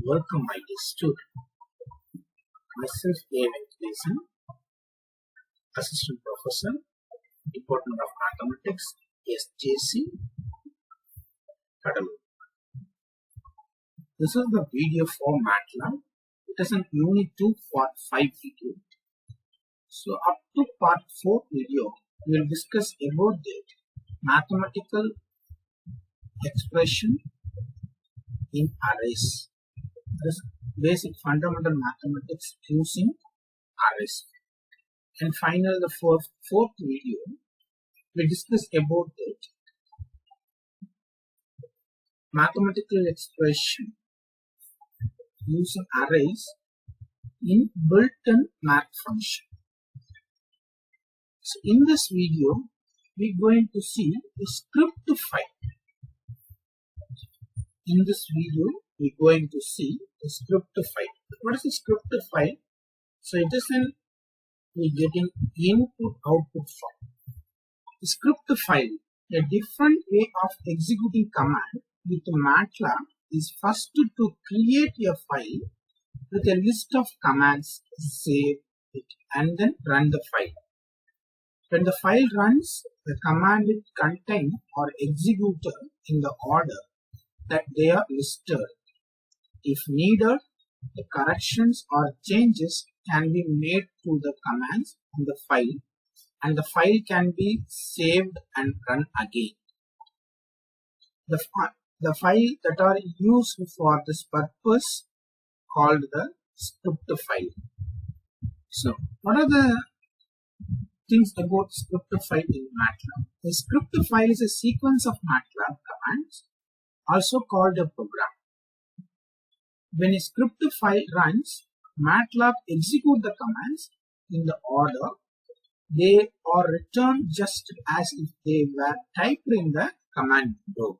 Welcome, my dear student. Myself, Sjctnc-Matlab-Unit, Assistant Professor, Department of Mathematics, Sjctnc-Matlab-Unit. This is the video for MATLAB. It is an Unit 2 Part 5 video. So, up to Part 4 video, we will discuss about the mathematical expression in arrays. This basic fundamental mathematics using arrays. And finally, the fourth video, we discuss about it mathematical expression using arrays in built-in math function. So in this video, we are going to see the script file. In this video, we are going to see the script file. What is the script file? So it is in we getting input-output file. The script file, a different way of executing command with MATLAB is first to create a file with a list of commands, save it, and then run the file. When the file runs, the command will contain or executed in the order that they are listed. If needed, the corrections or changes can be made to the commands in the file, and the file can be saved and run again. The file that are used for this purpose called the script file. So, what are the things about script file in MATLAB? The script file is a sequence of MATLAB commands, also called a program. When a script file runs, MATLAB executes the commands in the order they are returned just as if they were typed in the command window.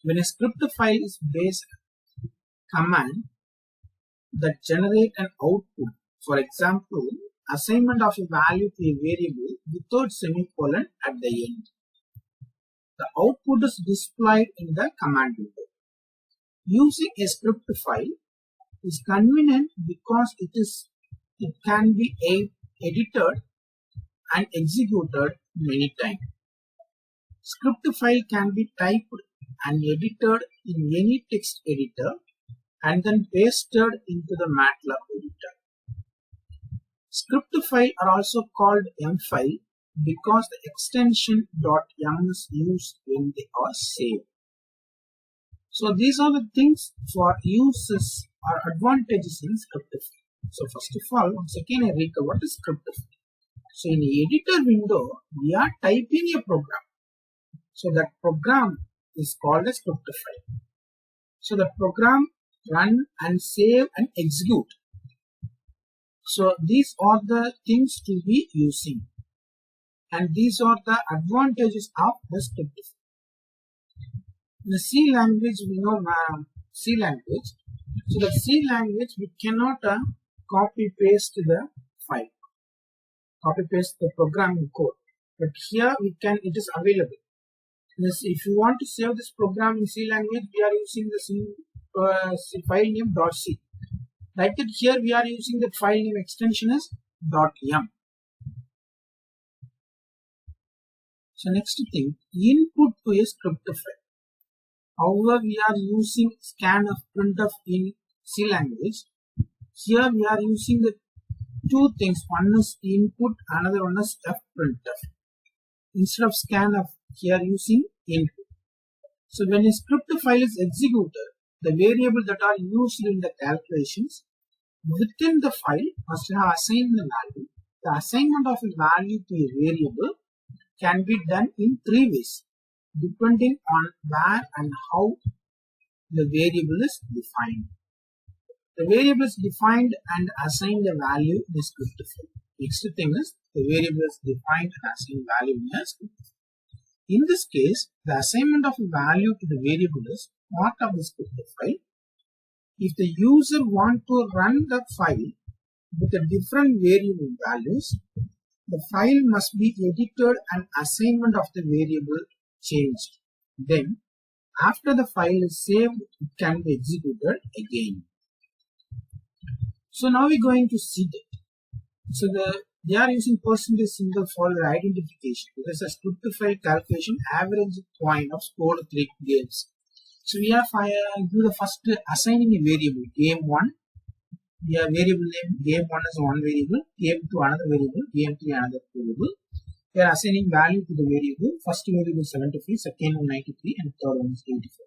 When a script file is based command that generate an output, for example, assignment of a value to a variable without semicolon at the end, the output is displayed in the command window. Using a script file is convenient because it can be edited and executed many times. Script file can be typed and edited in any text editor and then pasted into the MATLAB editor. Script files are also called M file because the extension .m is used when they are saved. So these are the things for uses or advantages in script file. So first of all, once again I recall what is script file. So in the editor window, we are typing a program. So that program is called a script file. So the program run and save and execute. So these are the things to be using. And these are the advantages of the script file. In the C language, we know C language. So the C language, we cannot copy paste the file, copy paste the programming code. But here we can. It is available. If you want to save this program in C language, we are using the file name .c. Like that, here we are using the file name extension as .m. So next thing, input to a script file. However, we are using scanf printf in C language. Here we are using the two things. One is input, another one is fprintf. Instead of scanf, here using input. So when a script file is executed, the variable that are used in the calculations within the file must have assigned the value. The assignment of a value to a variable can be done in three ways, depending on where and how the variable is defined. The variable is defined and assigned a value in a script file. Next thing is the variable is defined and assigned value in a script file. In this case, the assignment of a value to the variable is part of the script file. If the user wants to run the file with a different variable values, the file must be edited and assignment of the variable changed. Then after the file is saved, it can be executed again. So now we're going to see that. So they are using percentage symbol for the identification. It is a script file calculation average point of scored 3 games. So we have do the first assigning a variable game 1. We have variable name game 1 is one variable, game 2 another variable, game 3 another variable. We are assigning value to the variable. First variable is 73, second one 93, and third one is 84.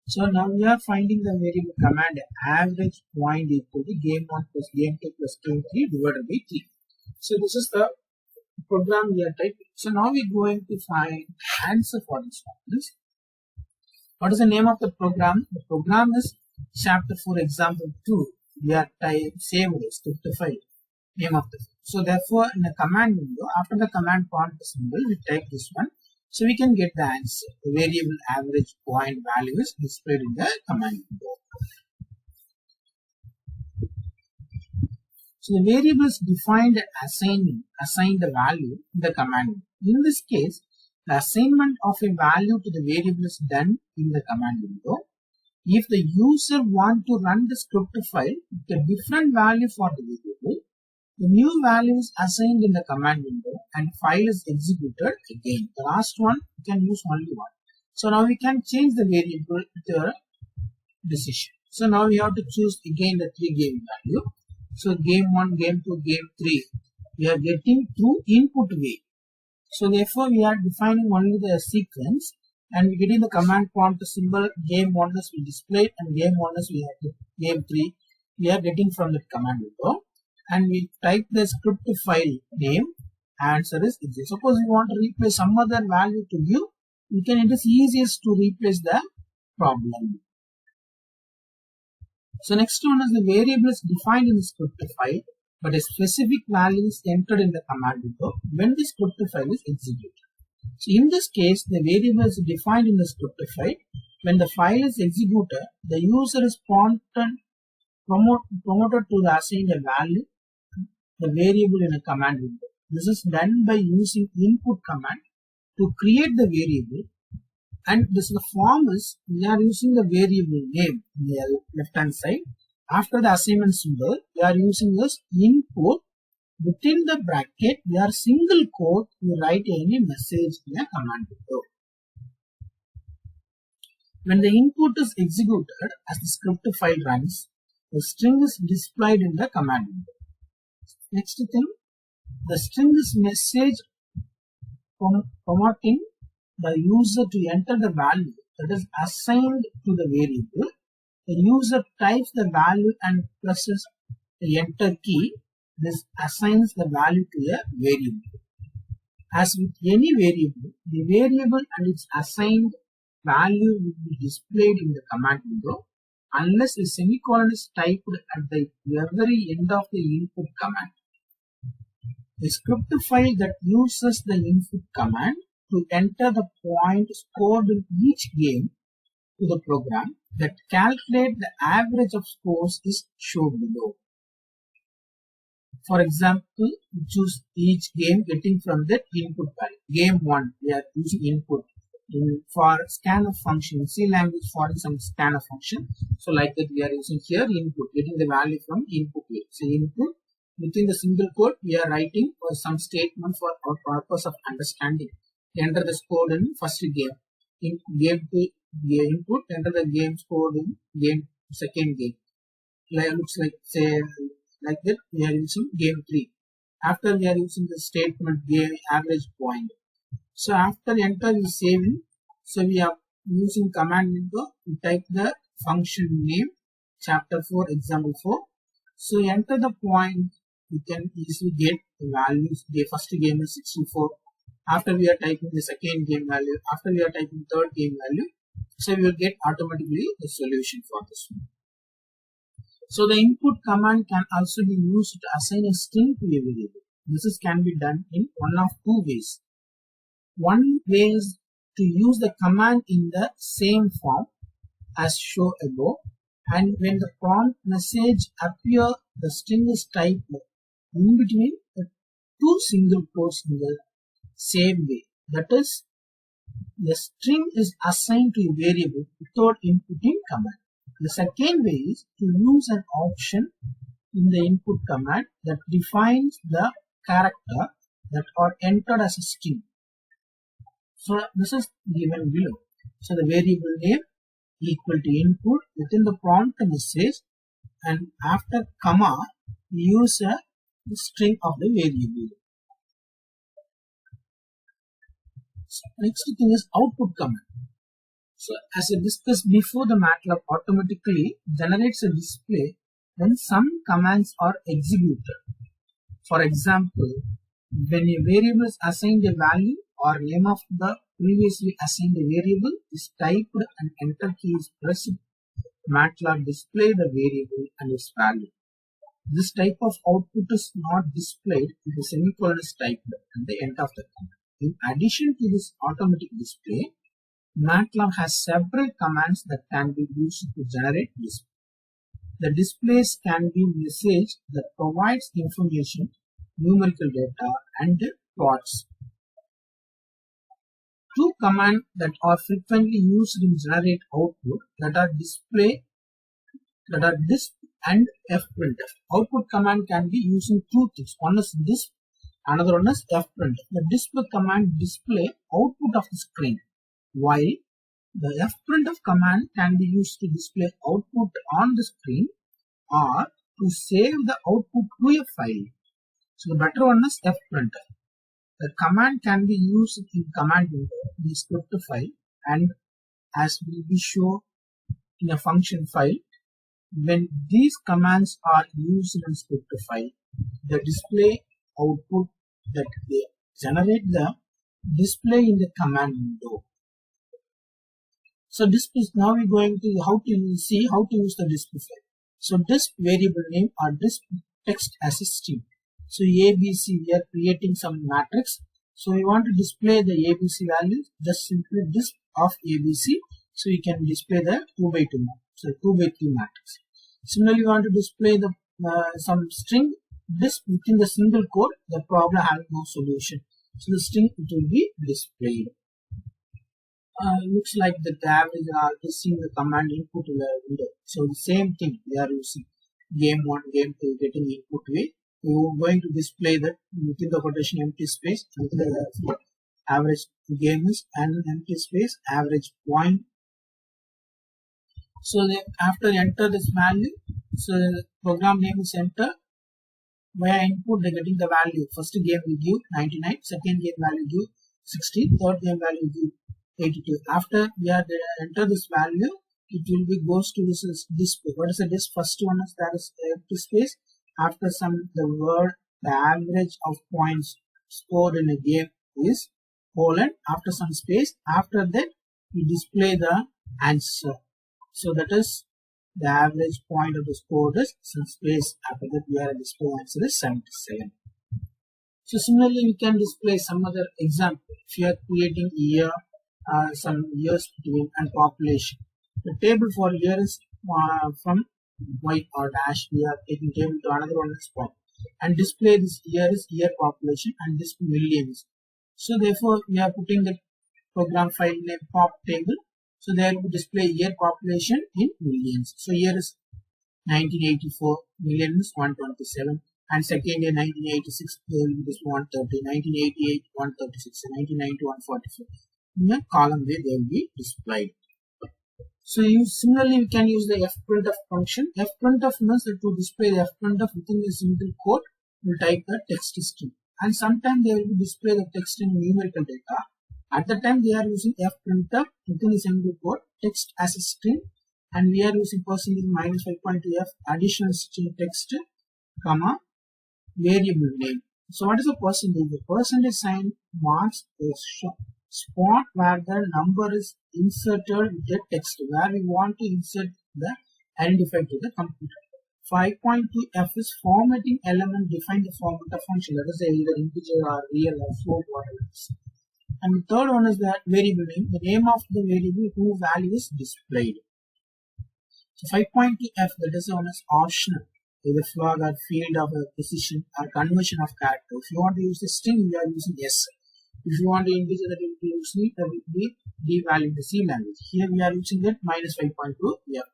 So now we are finding the variable command average point equal to game 1 plus game 2 plus game 3 divided by 3. So this is the program we are typing. So now we are going to find answer for this one. What is the name of the program? The program is Sjctnc-Matlab-Unit example 2. We are saved script file name of the file. So therefore in the command window, after the command prompt symbol, we type this one. So we can get the answer. The variable average point value is displayed in the command window. So the variable is defined and assigned the value in the command window. In this case, the assignment of a value to the variable is done in the command window. If the user wants to run the script file with a different value for the variable, the new value is assigned in the command window and file is executed again. The last one you can use only one. So now we can change the variable with our decision. So now we have to choose again the 3 game value. So game 1, game 2, game 3 we are getting through input way. So therefore we are defining only the sequence and we getting the command prompt symbol game 1 is we displayed and game 1 is we have game 3 we are getting from the command window. And we type the script file name, answer is easy. Suppose we want to replace some other value to view, it is easiest to replace the problem. So next one is the variable is defined in the script file, but a specific value is entered in the command window when the script file is executed. So in this case, the variable is defined in the script file. When the file is executed, the user is promoted to the assigned value the variable in a command window. This is done by using input command to create the variable, and this the form is we are using the variable name in the left hand side. After the assignment symbol, we are using this input. Within the bracket, we are single quote, we write any message in a command window. When the input is executed as the script file runs, the string is displayed in the command window. Next thing, the string is message promoting the user to enter the value that is assigned to the variable. The user types the value and presses the enter key. This assigns the value to a variable. As with any variable, the variable and its assigned value will be displayed in the command window unless a semicolon is typed at the very end of the input command. The script file that uses the input command to enter the point scored in each game to the program that calculate the average of scores is shown below. For example, we choose each game getting from the input value. Game 1, we are using input. For scanf function, C language for some scanf function. So like that we are using here input, getting the value from input. So input, within the single quote we are writing for some statement for our purpose of understanding. Enter the score in first game. In game 2, input, enter the game score in game second game. Looks like say like that we are using game 3. After we are using the statement game average point. So after enter we save in. So we are using command window. We type the function name chapter 4 example 4. So enter the point. We can easily get the values. The first game is 64. After we are typing the second game value. After we are typing third game value. So we will get automatically the solution for this one. So the input command can also be used to assign a string to a variable. This can be done in one of two ways. One way is to use the command in the same form as shown above, and when the prompt message appears, the string is typed in between the two single quotes in the same way. That is, the string is assigned to a variable without inputting command. The second way is to use an option in the input command that defines the character that are entered as a string. So this is given below. So the variable name equal to input within the prompt message, and after comma we use a string of the variable. So next thing is output command. So as I discussed before, the MATLAB automatically generates a display when some commands are executed. For example, when a variable is assigned a value or name of the previously assigned variable is typed and enter key is pressed, MATLAB display the variable and its value. This type of output is not displayed if the semicolon is typed at the end of the command. In addition to this automatic display, MATLAB has several commands that can be used to generate display. The displays can be message that provides information, numerical data, and plots. Two commands that are frequently used in generate output that are display, that are disp and fprintf. Output command can be using two things. One is disp, another one is fprintf. The disp command display output of the screen, while the fprintf command can be used to display output on the screen or to save the output to a file. So the better one is fprintf. The command can be used in command window, the script file, and as will be shown in a function file. When these commands are used in script file, the display output that they generate the display in the command window. So disp is now we're going to see how to use the disp file. So disp variable name or disp text as a string. So ABC, we are creating some matrix. So we want to display the ABC values, just simply disp of ABC. So we can display the 2 by 2 matrix. So 2 by 3 matrix. Similarly, we want to display the some string disp within the single code. The problem has no solution. So the string it will be displayed. Looks like the average are seeing the command input in the window. So the same thing we are using game 1, game 2 getting input way. We are going to display that within the quotation empty space and the average game is and empty space average point. So after enter this value, so program name is enter. Via input they getting the value. First game will give 99, second game value give 60, third game value give 82. After we are enter this value, it will be goes to this disp. What is the disp? First one is that is empty space. After the word, the average of points scored in a game is colon. After some space. After that, we display the answer. So that is the average point of the score is some space. After that, we are display answer is 77. So similarly, we can display some other example. If you are creating year, some years between and population. The table for year is from white or dash. We are taking table to another one is point and display this year is year population and this millions. So therefore, we are putting the program file name pop table. So there will display year population in millions. So here is 1984, million is 127, and second year 1986 there will be this 130, 1988 136, 1990 144. In the column way they will be displayed. So similarly we can use the fprintf function. Fprintf means that to display the fprintf within a single code, we will type the text string, and sometimes they will display the text in numerical data. At the time they are using fprintf within a single code, text as a string, and we are using %-5.2f additional string text, comma variable name. So what is the percentage? The percentage sign marks the spot where the number is inserted with the text, where we want to insert the identifier to the computer. 5.2f is formatting element define the format of function, that is either integer or real or float, whatever it is. And the third one is the variable name, the name of the variable whose value is displayed. So 5.2f, that is one is optional, either flag or field of a precision or conversion of character. If you want to use the string, we are using yes. If you want to integer that will be using that will be D value in the C language. Here we are using that minus 5.2 F.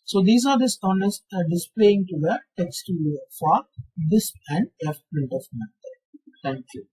So these are the known as displaying to the text viewer for this and F printf method. Thank you.